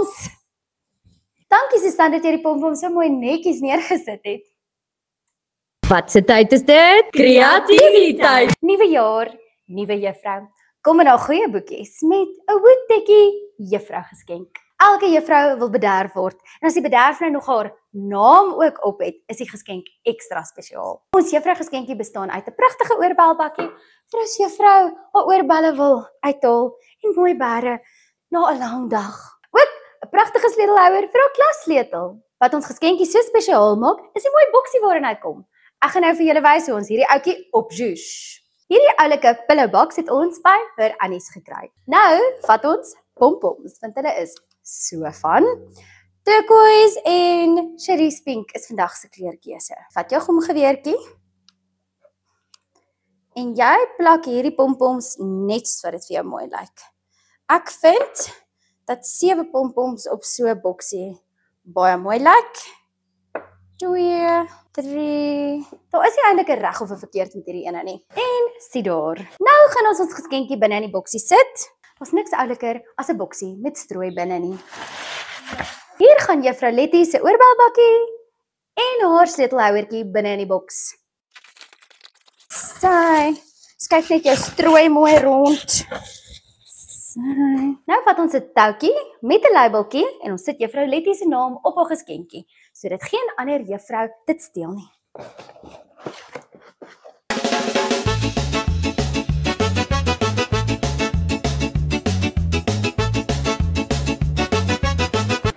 pompoms! Dankie Susan dat jy die pompoms so mooi netjies neergesit het. Wat se tyd is dit? Kreatiwiteit. Nuwe jaar, nuwe juffrou. Kom in haar goeie boekies met 'n hoedtekkie juffrou geskenk. Elke juffrou wil bederf word en as die bederf nou nog haar naam ook op het, is die geskenk ekstra spesiaal. Ons juffrou geskenkie bestaan uit 'n pragtige oorbelbakkie vir as juffrou haar oorbelle wil uithaal en mooi bære na 'n lang dag. Ook 'n pragtige sleutelhouer vir haar klassleutel. Wat ons geskenkie so spesiaal maak, is die mooi boksie waarin hy kom. Ek gaan nou vir julle wys hoe ons hierdie ouetjie opjoes. Hierdie oulike pillowbox het ons by vir Annies gekry. Nou vat ons pompoms, want hulle is so van. Turquoise en cerise pink is vandag se kleurkeuse. Vat jou gomgeweertjie en jy plak hierdie pompoms net soos wat dit vir jou mooi lyk. Ek vind dat 7 pompoms op so 'n boksie baie mooi lyk. 2, 3. Daar is nie eintlik 'n reg of 'n verkeerd met hierdie ene nie. En sien daar. Nou gaan ons geskenkie binne in die boksie sit. Daar's niks ouliker as 'n boksie met strooi binne nie. Hier gaan juffrou Letty se oorbelbakkie en haar sleutelhouertjie binne in die boks. Sy, skuif net jou strooi mooi rond. Nou vat ons 'n toutjie met 'n labeltjie en ons sit juffrou Letty se naam op haar geskenkie, sodat geen ander juffrou dit steel nie.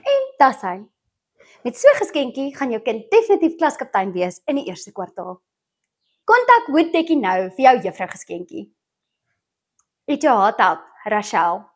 En dis hy. Met so 'n geskenkie gaan jou kind definitief klaskaptein wees in die eerste kwartaal. Kontak Hoedtekkie nou vir jou juffrou geskenkie. Eet jou hart op, Rachel.